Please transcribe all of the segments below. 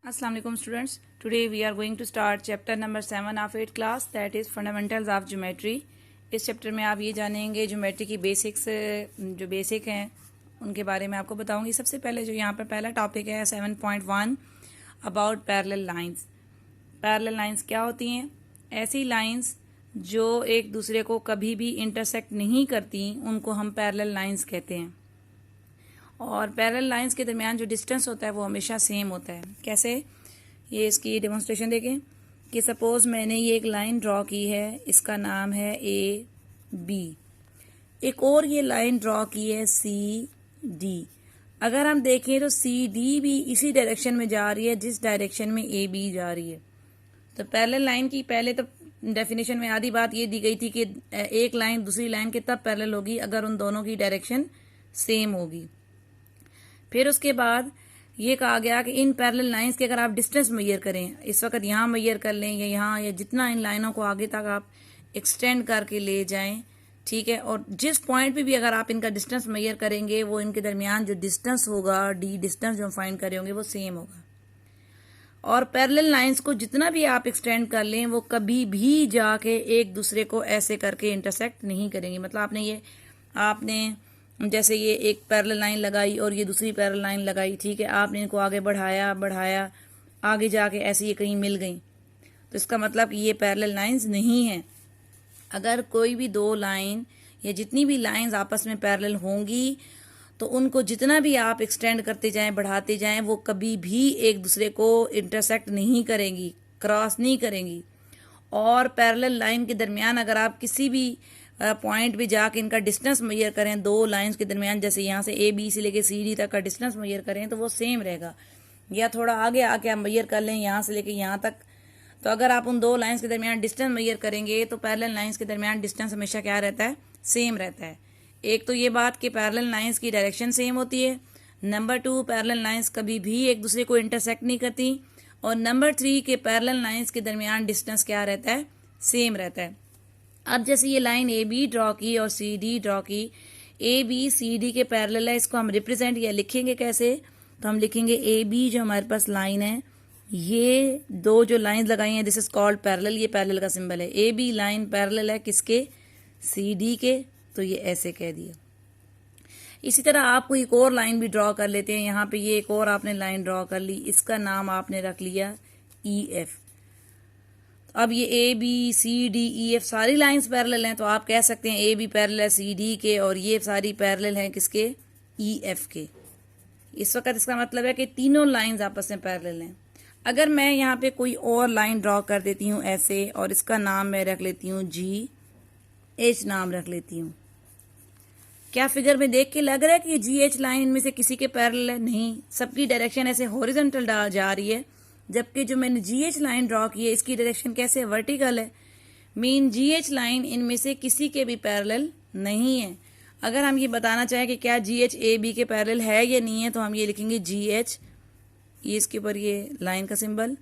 Assalamu alaikum students. Today we are going to start chapter number 7 of 8th class, that is fundamentals of geometry. इस chapter में आप ये जानेंगे geometry की basics, जो basic हैं उनके बारे में आपको बताऊंगी। सबसे पहले जो यहाँ पर पहला टॉपिक है 7.1 about parallel lines. Parallel lines क्या होती हैं? ऐसी लाइंस जो एक दूसरे को कभी भी इंटरसेक्ट नहीं करती, उनको हम पैरेलल लाइंस कहते हैं। और पैरेलल लाइंस के दरमियान जो डिस्टेंस होता है वो हमेशा सेम होता है। कैसे? ये इसकी डेमोन्स्ट्रेशन देखें कि सपोज मैंने ये एक लाइन ड्रॉ की है, इसका नाम है ए बी। एक और ये लाइन ड्रॉ की है सी डी। अगर हम देखें तो सी डी भी इसी डायरेक्शन में जा रही है जिस डायरेक्शन में ए बी जा रही है। तो पैरेलल लाइन की पहले तो डेफिनेशन में आधी बात ये दी गई थी कि एक लाइन दूसरी लाइन के तब पैरेलल होगी अगर उन दोनों की डायरेक्शन सेम होगी। फिर उसके बाद ये कहा गया कि इन पैरेलल लाइंस के अगर आप डिस्टेंस मेजर करें, इस वक्त यहाँ मेजर कर लें या यहाँ, या जितना इन लाइनों को आगे तक आप एक्सटेंड करके ले जाएं, ठीक है। और जिस पॉइंट पे भी अगर आप इनका डिस्टेंस मेजर करेंगे, वो इनके दरमियान जो डिस्टेंस होगा, डी डिस्टेंस जो फाइंड करे होंगे, वो सेम होगा। और पैरेलल लाइंस को जितना भी आप एक्सटेंड कर लें, वो कभी भी जाके एक दूसरे को ऐसे करके इंटरसेक्ट नहीं करेंगे। मतलब आपने जैसे ये एक पैरेलल लाइन लगाई और ये दूसरी पैरेलल लाइन लगाई, ठीक है। आपने इनको आगे बढ़ाया, आगे जाके ऐसे ये कहीं मिल गई, तो इसका मतलब कि ये पैरेलल लाइंस नहीं है। अगर कोई भी दो लाइन या जितनी भी लाइंस आपस में पैरेलल होंगी, तो उनको जितना भी आप एक्सटेंड करते जाएं, बढ़ाते जाएं, वो कभी भी एक दूसरे को इंटरसेक्ट नहीं करेंगी, क्रॉस नहीं करेंगी। और पैरेलल लाइन के दरमियान अगर आप किसी भी पॉइंट भी जाके इनका डिस्टेंस मेजर करें, दो लाइंस के दरमियान, जैसे यहाँ से ए बी से लेके सी डी तक का डिस्टेंस मेजर करें, तो वो सेम रहेगा। या थोड़ा आगे आके आप मेजर कर लें, यहाँ से लेके यहाँ तक, तो अगर आप उन दो लाइंस के दरमियान डिस्टेंस मेजर करेंगे, तो पैरेलल लाइंस के दरमियान डिस्टेंस हमेशा क्या रहता है? सेम रहता है। एक तो ये बात कि पैरेलल लाइंस की डायरेक्शन सेम होती है। नंबर 2, पैरेलल लाइंस कभी भी एक दूसरे को इंटरसेक्ट नहीं करती। और नंबर 3 के पैरेलल लाइंस के दरमियान डिस्टेंस क्या रहता है? सेम रहता है। अब जैसे ये लाइन ए बी ड्रॉ की और सी डी ड्रॉ की, ए बी सी डी के पैरेलल है, इसको हम रिप्रेजेंट या लिखेंगे कैसे? तो हम लिखेंगे ए बी जो हमारे पास लाइन है, ये दो जो लाइन लगाई हैं, दिस इज कॉल्ड पैरेलल, ये पैरेलल का सिंबल है। ए बी लाइन पैरेलल है किसके? सी डी के, तो ये ऐसे कह दिया। इसी तरह आपको एक और लाइन भी ड्रॉ कर लेते हैं। यहाँ पे ये एक और आपने लाइन ड्रॉ कर ली, इसका नाम आपने रख लिया ई एफ। अब ये A B C D E F सारी लाइंस पैरेलल हैं, तो आप कह सकते हैं ए बी पैरेलल है सी डी के, और ये सारी पैरेलल हैं किसके? ई एफ के। इस वक्त इसका मतलब है कि तीनों लाइंस आपस में पैरेलल हैं। अगर मैं यहाँ पे कोई और लाइन ड्रॉ कर देती हूँ ऐसे, और इसका नाम मैं रख लेती हूँ जी एच नाम रख लेती हूँ, क्या फिगर में देख के लग रहा है कि जी एच लाइन इनमें से किसी के पैरेलल है? नहीं, सबकी डायरेक्शन ऐसे हॉरिजॉन्टल जा रही है, जबकि जो मैंने जी एच लाइन ड्रॉ की है इसकी डायरेक्शन कैसे? वर्टिकल है। मीन जी एच लाइन इनमें से किसी के भी पैरेलल नहीं है। अगर हम ये बताना चाहें कि क्या जी एच ए बी के पैरेलल है या नहीं है, तो हम ये लिखेंगे जी एच, ये इसके ऊपर ये लाइन का सिंबल,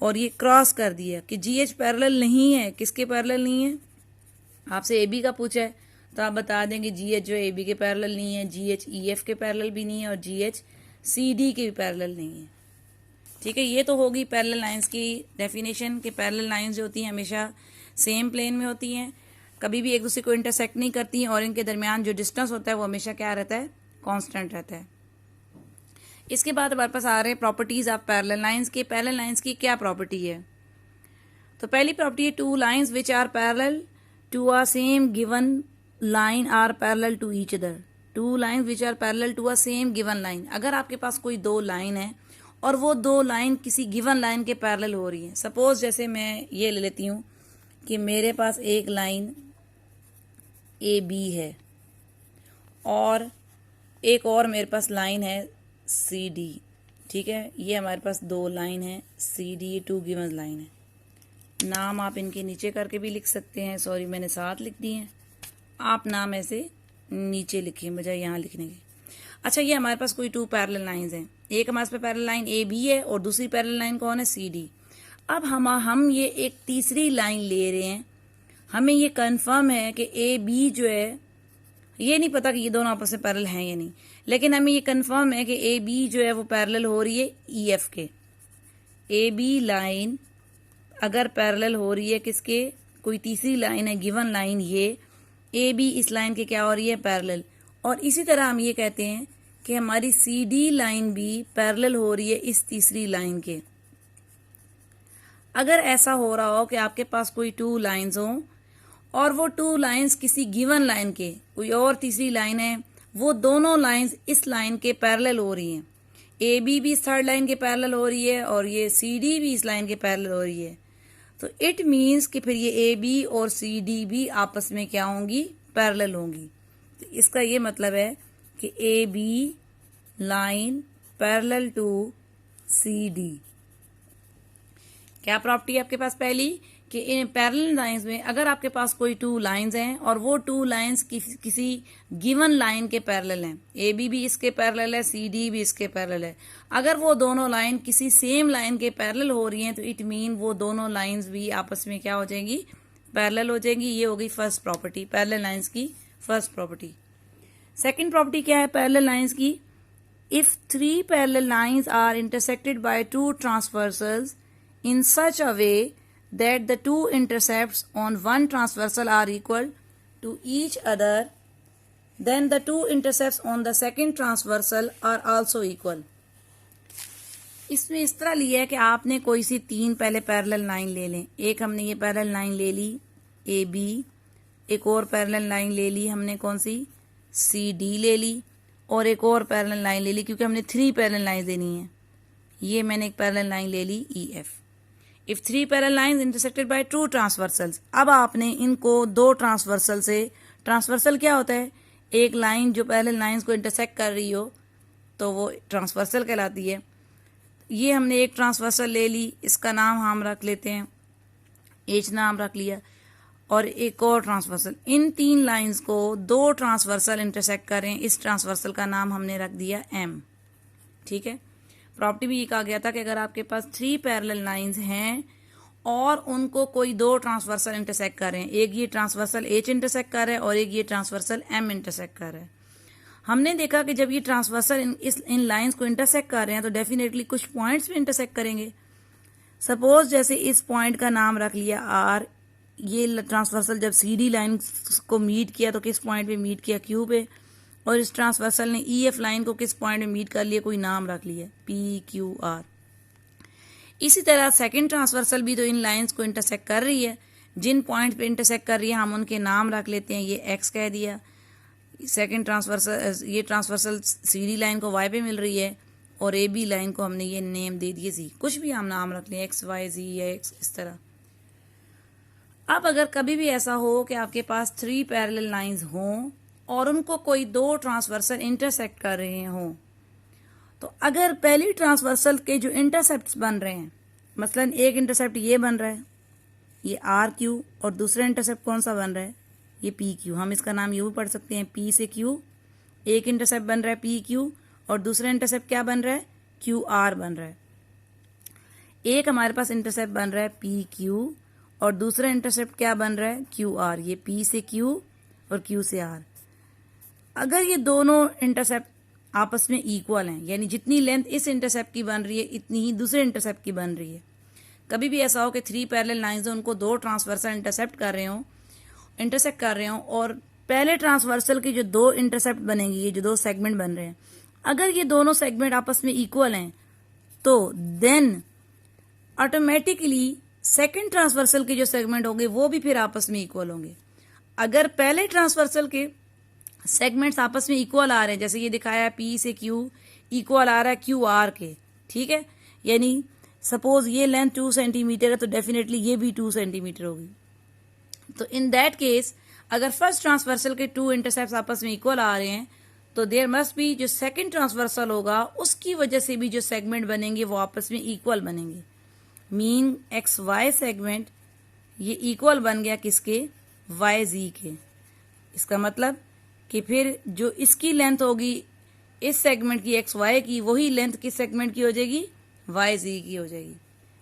और ये क्रॉस कर दिया कि जी एच पैरेलल नहीं है। किसके पैरेलल नहीं है? आपसे ए बी का पूछा है तो आप बता देंगे जी एच जो ए बी के पैरेलल नहीं है, जी एच ई एफ के पैरेलल भी नहीं है, और जी एच सी डी के भी पैरेलल नहीं है। ठीक है, ये तो होगी पैरेलल लाइंस की डेफिनेशन कि पैरेलल लाइंस जो होती हैं हमेशा सेम प्लेन में होती हैं, कभी भी एक दूसरे को इंटरसेक्ट नहीं करती हैं, और इनके दरमियान जो डिस्टेंस होता है वो हमेशा क्या रहता है? कांस्टेंट रहता है। इसके बाद हमारे पास आ रहे हैं प्रॉपर्टीज ऑफ पैरेलल लाइंस की। पैरेलल लाइंस की क्या प्रॉपर्टी है? तो पहली प्रॉपर्टी है two lines which are parallel to a same given line are parallel to each other. Two lines which are parallel to a same given line. अगर आपके पास कोई दो लाइन है और वो दो लाइन किसी गिवन लाइन के पैरेलल हो रही है, सपोज जैसे मैं ये ले लेती हूँ कि मेरे पास एक लाइन ए बी है और एक और मेरे पास लाइन है सी डी, ठीक है। ये हमारे पास दो लाइन है C D, two given line है। नाम आप इनके नीचे करके भी लिख सकते हैं, सॉरी मैंने साथ लिख दिए हैं, आप नाम ऐसे नीचे लिखिए बजाय यहाँ लिखने के। अच्छा, ये हमारे पास कोई टू पैरेलल लाइंस हैं। एक हमारे पास पैरेलल लाइन ए बी है और दूसरी पैरेलल लाइन कौन है? C D. अब हम ये एक तीसरी लाइन ले रहे हैं, हमें ये कंफर्म है कि ए बी जो है, ये नहीं पता कि ये दोनों आपस में पैरेलल हैं या नहीं, लेकिन हमें ये कंफर्म है कि ए बी जो है वो पैरेलल हो रही है ई एफ के। ए बी लाइन अगर पैरेलल हो रही है किसके, कोई तीसरी लाइन है गिवन लाइन, ये ए बी इस लाइन के क्या हो रही है, पैरेलल। और इसी तरह हम ये कहते हैं कि हमारी सी डी लाइन भी पैरेलल हो रही है इस तीसरी लाइन के। अगर ऐसा हो रहा हो कि आपके पास कोई टू लाइंस हो और वो टू लाइंस किसी गिवन लाइन के, कोई और तीसरी लाइन है, वो दोनों लाइंस इस लाइन के पैरेलल हो रही हैं, ए बी भी इस थर्ड लाइन के पैरेलल हो रही है और ये सी डी भी इस लाइन के पैरेलल हो रही है, तो इट मीन्स कि फिर ये ए बी और सी डी भी आपस में क्या होंगी, पैरेलल होंगी। तो इसका ये मतलब है कि A B line parallel to C D. क्या प्रॉपर्टी है आपके पास पहली, कि इन पैरेलल लाइंस में अगर आपके पास कोई टू लाइंस हैं और वो टू लाइंस किसी गिवन लाइन के पैरेलल हैं, ए बी भी इसके पैरेलल है, सी डी भी इसके पैरेलल है, अगर वो दोनों लाइन किसी सेम लाइन के पैरेलल हो रही हैं तो इट मीन वो दोनों लाइंस भी आपस में क्या हो जाएंगी, पैरेलल हो जाएंगी। ये हो गई फर्स्ट प्रॉपर्टी, पैरेलल लाइंस की फर्स्ट प्रॉपर्टी। सेकेंड प्रॉपर्टी क्या है पैरेलल लाइंस की, if three parallel lines are intersected by two transversals in such a way that the two intercepts on one transversal are equal to each other, then the two intercepts on the second transversal are also equal। इसमें इस तरह लिया है कि आपने कोई सी तीन पहले पैरेलल लाइन ले लें, एक हमने ये पैरेलल लाइन ले ली ए बी, एक और पैरेलल लाइन ले ली हमने कौन सी, सी डी ले ली, और एक और पैरेलल लाइन ले ली क्योंकि हमने थ्री पैरेलल लाइन देनी है, ये मैंने एक पैरेलल लाइन ले ली E F. If three parallel lines intersected by two transversals, अब आपने इनको दो ट्रांसवर्सल से, ट्रांसवर्सल क्या होता है, एक लाइन जो पैरेलल लाइंस को इंटरसेक्ट कर रही हो तो वो ट्रांसवर्सल कहलाती है। ये हमने एक ट्रांसवर्सल ले ली, इसका नाम हम रख लेते हैं एच नाम रख लिया, और एक और ट्रांसवर्सल, इन तीन लाइंस को दो ट्रांसवर्सल इंटरसेक्ट करें, इस ट्रांसवर्सल का नाम हमने रख दिया एम। ठीक है, प्रॉपर्टी भी ये कहा गया था कि अगर आपके पास थ्री पैरेलल लाइंस हैं और उनको कोई दो ट्रांसवर्सल इंटरसेक्ट कर रहे हैं, एक ये ट्रांसवर्सल एच इंटरसेक्ट कर रहा है और एक ये ट्रांसवर्सल एम इंटरसेक्ट कर रहा है, हमने देखा कि जब ये ट्रांसवर्सल इन लाइंस को इंटरसेक्ट कर रहे हैं तो डेफिनेटली कुछ पॉइंट्स में इंटरसेक्ट करेंगे। सपोज जैसे इस पॉइंट का नाम रख लिया आर, ये ट्रांसवर्सल जब सी डी लाइन को मीट किया तो किस पॉइंट पे मीट किया, क्यू पे, और इस ट्रांसवर्सल ने ई एफ लाइन को किस पॉइंट में मीट कर लिया, कोई नाम रख लिया पी क्यू आर। इसी तरह सेकंड ट्रांसवर्सल भी तो इन लाइंस को इंटरसेक्ट कर रही है, जिन पॉइंट पे इंटरसेक्ट कर रही है हम उनके नाम रख लेते हैं, ये एक्स कह दिया, सेकंड ट्रांसवर्सल, ये ट्रांसवर्सल सी डी लाइन को वाई पे मिल रही है और ए बी लाइन को हमने ये नेम दे दिए जी, कुछ भी हम नाम रख लें एक्स वाई जी या एक्स, इस तरह। अब अगर कभी भी ऐसा हो कि आपके पास थ्री पैरेलल लाइंस हों और उनको कोई दो ट्रांसवर्सल इंटरसेक्ट कर रहे हों, तो अगर पहली ट्रांसवर्सल के जो इंटरसेप्ट्स बन रहे हैं, मसलन एक इंटरसेप्ट ये बन रहा है, ये आर क्यू, और दूसरा इंटरसेप्ट कौन सा बन रहा है, ये पी क्यू, हम इसका नाम यूं भी पढ़ सकते हैं पी से क्यू, एक इंटरसेप्ट बन रहा है पी क्यू और दूसरा इंटरसेप्ट क्या बन रहा है, क्यू आर बन रहा है। एक हमारे पास इंटरसेप्ट बन रहा है पी क्यू और दूसरा इंटरसेप्ट क्या बन रहा है, क्यू आर, ये पी से क्यू और क्यू से आर। अगर ये दोनों इंटरसेप्ट आपस में इक्वल हैं, यानी जितनी लेंथ इस इंटरसेप्ट की बन रही है इतनी ही दूसरे इंटरसेप्ट की बन रही है, कभी भी ऐसा हो कि थ्री पैरेलल लाइंस हैं उनको दो ट्रांसवर्सल इंटरसेक्ट कर रहे हो और पहले ट्रांसवर्सल की जो दो इंटरसेप्ट बनेंगी, ये जो दो सेगमेंट बन रहे हैं, अगर ये दोनों सेगमेंट आपस में इक्वल हैं तो देन ऑटोमेटिकली सेकंड ट्रांसवर्सल के जो सेगमेंट होंगे वो भी फिर आपस में इक्वल होंगे। अगर पहले ट्रांसवर्सल के सेगमेंट्स आपस में इक्वल आ रहे हैं, जैसे ये दिखाया है पी से क्यू इक्वल आ रहा है क्यू आर के, ठीक है, यानी सपोज ये लेंथ 2 सेंटीमीटर है तो डेफिनेटली ये भी 2 सेंटीमीटर होगी। तो इन दैट केस अगर फर्स्ट ट्रांसवर्सल के टू इंटरसेप्ट्स आपस में इक्वल आ रहे हैं तो देयर मस्ट बी जो सेकंड ट्रांसवर्सल होगा उसकी वजह से भी जो सेगमेंट बनेंगे वो आपस में इक्वल बनेंगे। मीन एक्स वाई सेगमेंट ये इक्वल बन गया किसके, वाई जी के। इसका मतलब कि फिर जो इसकी लेंथ होगी इस सेगमेंट की एक्स वाई की, वही लेंथ किस सेगमेंट की हो जाएगी, वाई जी की हो जाएगी।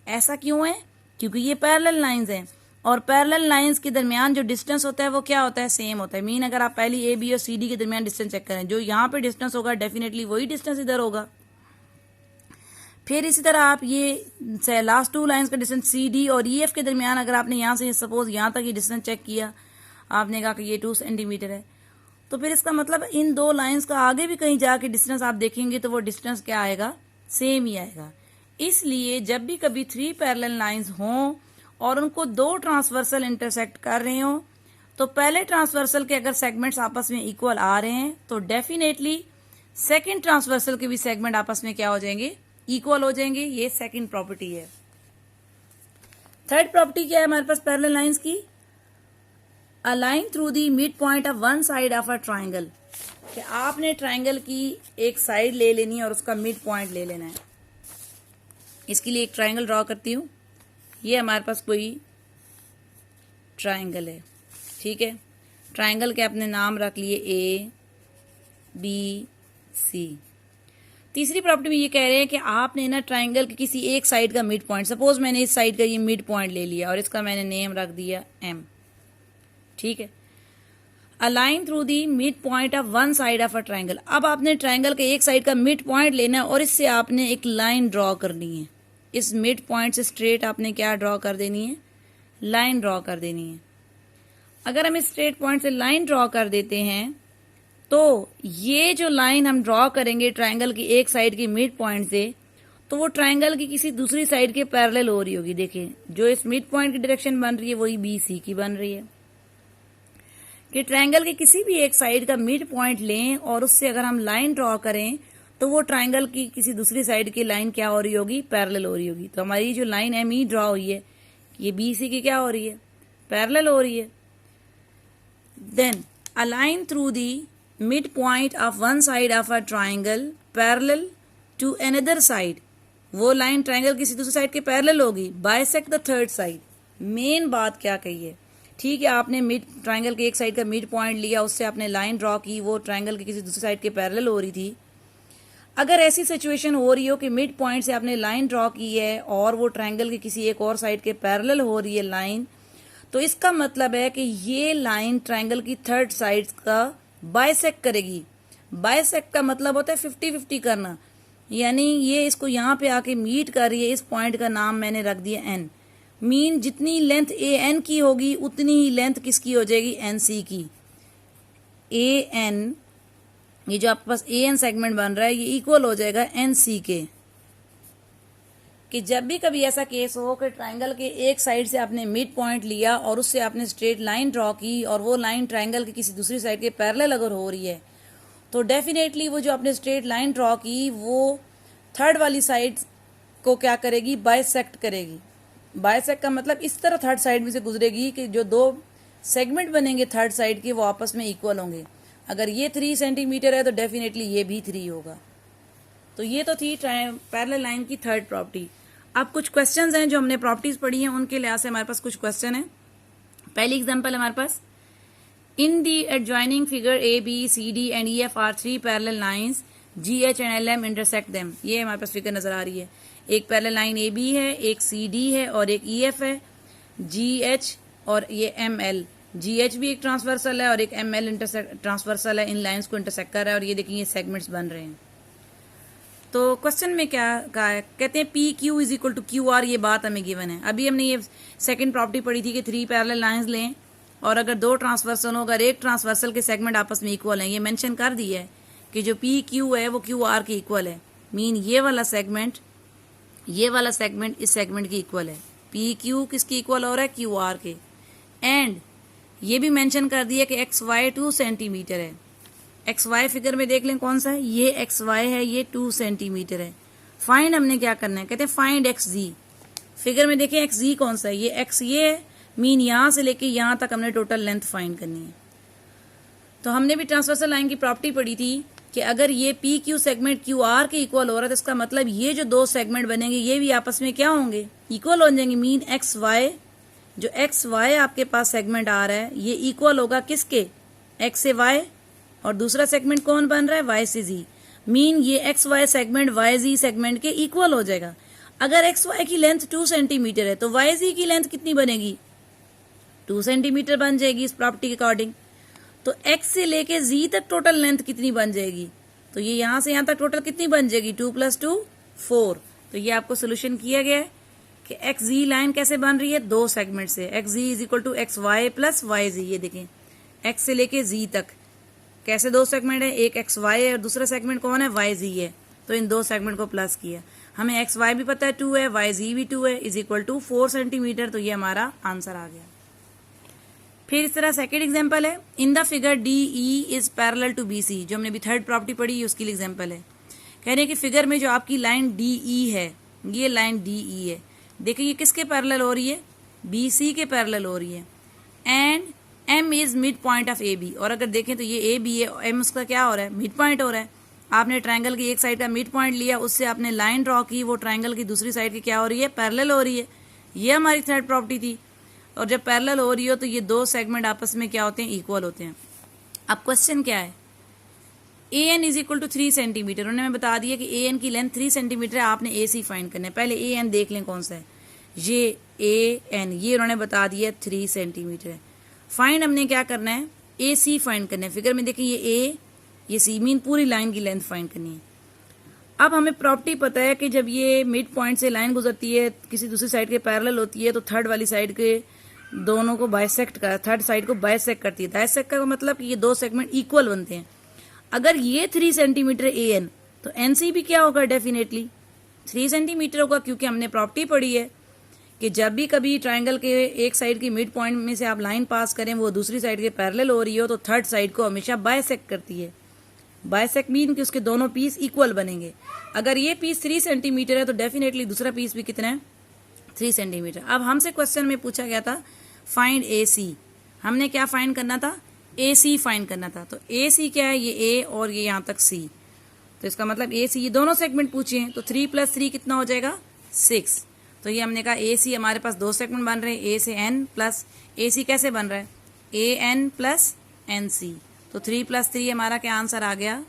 ऐसा क्यों है, क्योंकि ये पैरेलल लाइंस हैं और पैरेलल लाइंस के दरमियान जो डिस्टेंस होता है वो क्या होता है, सेम होता है। मीन अगर आप पहली ए बी और सी डी के दरमियान डिस्टेंस चेक करें, जो यहाँ पे डिस्टेंस होगा डेफिनेटली वही डिस्टेंस इधर होगा। फिर इसी तरह आप ये लास्ट 2 लाइंस का डिस्टेंस सी डी और ई एफ के दरमियान अगर आपने यहाँ से सपोज यहाँ तक ये डिस्टेंस चेक किया, आपने कहा कि ये 2 सेंटीमीटर है, तो फिर इसका मतलब इन 2 लाइंस का आगे भी कहीं जाके डिस्टेंस आप देखेंगे तो वो डिस्टेंस क्या आएगा, सेम ही आएगा। इसलिए जब भी कभी 3 पैरेलल लाइंस हों और उनको 2 ट्रांसवर्सल इंटरसेक्ट कर रहे हो, तो पहले ट्रांसवर्सल के अगर सेगमेंट्स आपस में इक्वल आ रहे हैं तो डेफिनेटली सेकंड ट्रांसवर्सल के भी सेगमेंट आपस में क्या हो जाएंगे, इक्वल हो जाएंगे। ये सेकंड प्रॉपर्टी है। थर्ड प्रॉपर्टी क्या है हमारे पास पैरेलल लाइंस की, अ line through the mid point of one side of a triangle, कि आपने ट्राइंगल की एक साइड ले लेनी है और उसका मिड पॉइंट ले लेना है। इसके लिए एक ट्राइंगल ड्रॉ करती हूं। ये हमारे पास कोई ट्राइंगल है, ठीक है। ट्राइंगल के अपने नाम रख लिए ए बी सी। तीसरी प्रॉपर्टी में ये कह रहे हैं कि आपने ना ट्राइंगल के किसी एक साइड का मिड पॉइंट, सपोज मैंने इस साइड का ये मिड पॉइंट ले लिया और इसका मैंने नेम रख दिया एम, ठीक है। अ line through the mid point of one side of a triangle. अब आपने ट्राइंगल के एक साइड का मिड पॉइंट लेना है और इससे आपने एक लाइन ड्रॉ करनी है। इस मिड पॉइंट से स्ट्रेट आपने क्या ड्रॉ कर देनी है, लाइन ड्रॉ कर देनी है। अगर हम इस स्ट्रेट पॉइंट से लाइन ड्रॉ कर देते हैं तो ये जो लाइन हम ड्रॉ करेंगे ट्राइंगल की एक साइड की मिड पॉइंट से, तो वो ट्राइंगल की किसी दूसरी साइड के पैरेलल हो रही होगी। देखिए जो इस मिड पॉइंट की डायरेक्शन बन रही है वही बी सी की बन रही है। कि ट्राइंगल के किसी भी एक साइड का मिड पॉइंट लें और उससे अगर हम लाइन ड्रॉ करें तो वो ट्राइंगल की किसी दूसरी साइड की लाइन क्या हो रही होगी, पैरेलल हो रही होगी। तो हमारी जो लाइन एम ई ड्रॉ हुई है ये बी सी की क्या हो रही है, पैरेलल हो रही है। Then a line through the mid point of one side of a triangle parallel to another side, वो लाइन ट्राइंगल किसी दूसरी साइड के पैरेलल होगी। Bisect the third side. Main बात क्या कही है, ठीक है, आपने मिड ट्राइंगल के एक साइड का मिड पॉइंट लिया, उससे आपने लाइन ड्रॉ की, वो ट्राइंगल की किसी दूसरी साइड के पैरेलल हो रही थी। अगर ऐसी सिचुएशन हो रही हो कि मिड पॉइंट से आपने लाइन ड्रॉ की है और वो ट्राइंगल की किसी एक और साइड के पैरेलल हो रही है लाइन, तो इसका मतलब है कि ये लाइन ट्राइंगल की थर्ड साइड का बाइसेक्ट करेगी। बाइसेक्ट का मतलब होता है 50-50 करना, यानी ये इसको यहाँ पे आके मीट कर रही है। इस पॉइंट का नाम मैंने रख दिया एन। मीन जितनी लेंथ ए एन की होगी उतनी ही लेंथ किसकी हो जाएगी, एन सी की। ए एन, ये जो आपके पास ए एन सेगमेंट बन रहा है ये इक्वल हो जाएगा एन सी के। कि जब भी कभी ऐसा केस हो कि ट्राइंगल के एक साइड से आपने मिड पॉइंट लिया और उससे आपने स्ट्रेट लाइन ड्रॉ की और वो लाइन ट्राइंगल की किसी दूसरी साइड के पैरेलल अगर हो रही है, तो डेफिनेटली वो जो आपने स्ट्रेट लाइन ड्रॉ की वो थर्ड वाली साइड को क्या करेगी, बाइसेक्ट करेगी। बाइसेक्ट का मतलब इस तरह थर्ड साइड में से गुजरेगी कि जो 2 सेगमेंट बनेंगे थर्ड साइड के वो आपस में इक्वल होंगे। अगर ये 3 सेंटीमीटर है तो डेफिनेटली ये भी 3 होगा। तो ये तो थी पैरेलल लाइन की थर्ड प्रॉपर्टी। अब कुछ क्वेश्चंस हैं जो हमने प्रॉपर्टीज पढ़ी हैं उनके लिहाज से हमारे पास कुछ क्वेश्चन है। पहली एग्जांपल हमारे पास, in the adjoining figure A B C D and E F are 3 parallel lines G H and L M intersect them. ये हमारे पास फिगर नजर आ रही है। एक पैरेलल लाइन ए बी है, एक सी डी है और एक ई एफ है, जी एच और ये एम एल। जी एच भी एक ट्रांसवर्सल है और एक एम एल ट्रांसवर्सल है, इन लाइन्स को इंटरसेक्ट कर रहा है और ये देखिए ये सेगमेंट्स बन रहे हैं। तो क्वेश्चन में क्या कहा है, कहते हैं P Q is equal to Q R, ये बात हमें गिवन है। अभी हमने ये सेकंड प्रॉपर्टी पढ़ी थी कि 3 पैरेलल लाइंस लें और अगर 2 ट्रांसवर्सल हो, अगर एक ट्रांसवर्सल के सेगमेंट आपस में इक्वल हैं, ये मेंशन कर दिया है कि जो पी क्यू है वो क्यू आर के इक्वल है। मीन ये वाला सेगमेंट इस सेगमेंट की इक्वल है। पी क्यू किसकी इक्वल हो रहा है, क्यू आर के। एंड ये भी मेंशन कर दिया कि एक्स वाई 2 सेंटीमीटर है। एक्स वाई फिगर में देख लें कौन सा है, ये एक्स वाई है, ये 2 सेंटीमीटर है। फाइंड हमने क्या करना है, कहते हैं फाइंड एक्स जी। फिगर में देखें एक्स जी कौन सा है, ये एक्स ये है। मीन यहां से लेके यहां तक हमने टोटल लेंथ फाइंड करनी है। तो हमने भी ट्रांसवर्सल लाइन की प्रॉपर्टी पढ़ी थी कि अगर ये P Q segment Q R के इक्वल हो रहा है तो इसका मतलब ये जो 2 सेगमेंट बनेंगे ये भी आपस में क्या होंगे, इक्वल हो जाएंगे। मीन एक्स वाई, जो एक्स वाई आपके पास सेगमेंट आ रहा है ये इक्वल होगा किसके, एक्स से वाई, और दूसरा सेगमेंट कौन बन रहा है, वाई से जी। मीन ये एक्स वाई सेगमेंट वाई जी सेगमेंट के इक्वल हो जाएगा। अगर एक्स वाई की लेंथ 2 सेंटीमीटर है तो वाई जी की लेंथ कितनी बनेगी, 2 सेंटीमीटर बन जाएगी इस प्रॉपर्टी के अकॉर्डिंग। तो एक्स से लेके जी तक टोटल लेंथ कितनी बन जाएगी, तो ये यहां से यहां तक टोटल कितनी बन जाएगी, 2 + 2 4। तो ये आपको सोल्यूशन किया गया है कि एक्स जी लाइन कैसे बन रही है, दो सेगमेंट से। X G is equal to X Y plus Y G. ये देखें एक्स से लेके जी तक कैसे दो सेगमेंट है, एक एक्स वाई है और दूसरा सेगमेंट कौन है, वाई जी है। तो इन दो सेगमेंट को प्लस किया, हमें एक्स वाई भी पता है 2 है, वाई जी भी 2 है, इज इक्वल टू 4 सेंटीमीटर। तो ये हमारा आंसर आ गया। फिर इस तरह सेकेंड एग्जाम्पल है, in the figure D E is parallel to B C. जो हमने अभी थर्ड प्रॉपर्टी पढ़ी उसकी एग्जाम्पल है। कह रहे हैं कि फिगर में जो आपकी लाइन डी ई है, ये लाइन डी ई है, देखिए ये किसके पैरेलल हो रही है, बी सी के पैरेलल हो रही है। And M is mid point of A B. और अगर देखें तो ये ए बी है, एम उसका क्या हो रहा है, मिड पॉइंट हो रहा है। आपने ट्रायंगल की एक साइड का मिड पॉइंट लिया, उससे आपने लाइन ड्रॉ की, वो ट्रायंगल की दूसरी साइड की क्या हो रही है, पैरेलल हो रही है। ये हमारी थर्ड प्रॉपर्टी थी। और जब पैरेलल हो रही हो तो ये दो सेगमेंट आपस में क्या होते हैं, इक्वल होते हैं। अब क्वेश्चन क्या है, A N is equal to 3 centimetre. उन्होंने हमें बता दिया कि ए एन की लेंथ 3 सेंटीमीटर है, आपने ए सी फाइंड करना है। पहले ए एन देख लें कौन सा है, ये ए एन, ये उन्होंने बता दिया 3 सेंटीमीटर है। फाइंड हमने क्या करना है, ए सी फाइंड करना है। फिगर में देखें ये ए, ये सी, मीन पूरी लाइन की लेंथ फाइंड करनी है। अब हमें प्रॉपर्टी पता है कि जब ये मिड पॉइंट से लाइन गुजरती है, किसी दूसरी साइड के पैरेलल होती है, तो थर्ड वाली साइड के दोनों को बाइसेक्ट कर, थर्ड साइड को बाइसेक्ट करती है। बाइसेक्ट का मतलब कि ये दो सेगमेंट इक्वल बनते हैं। अगर ये 3 सेंटीमीटर ए एन, तो एन सी भी क्या होगा, डेफिनेटली 3 सेंटीमीटर होगा, क्योंकि हमने प्रॉपर्टी पढ़ी है कि जब भी कभी ट्रायंगल के एक साइड की मिड पॉइंट में से आप लाइन पास करें, वो दूसरी साइड के पैरेलल हो रही हो, तो थर्ड साइड को हमेशा बाइसेक्ट करती है। बाइसेक्ट मीन कि उसके दोनों पीस इक्वल बनेंगे। अगर ये पीस 3 सेंटीमीटर है तो डेफिनेटली दूसरा पीस भी कितना है, 3 सेंटीमीटर। अब हमसे क्वेश्चन में पूछा गया था फाइंड ए सी। हमने क्या फाइंड करना था, ए सी फाइंड करना था। तो ए सी क्या है, ये ए और ये यहाँ तक सी, तो इसका मतलब ए सी, ये दोनों सेगमेंट पूछे हैं, तो 3 + 3 कितना हो जाएगा, 6। तो ये हमने कहा ए सी हमारे पास दो सेगमेंट बन रहे हैं, ए से एन प्लस ए सी कैसे बन रहा है, A N plus N C. तो 3 + 3 हमारा क्या आंसर आ गया,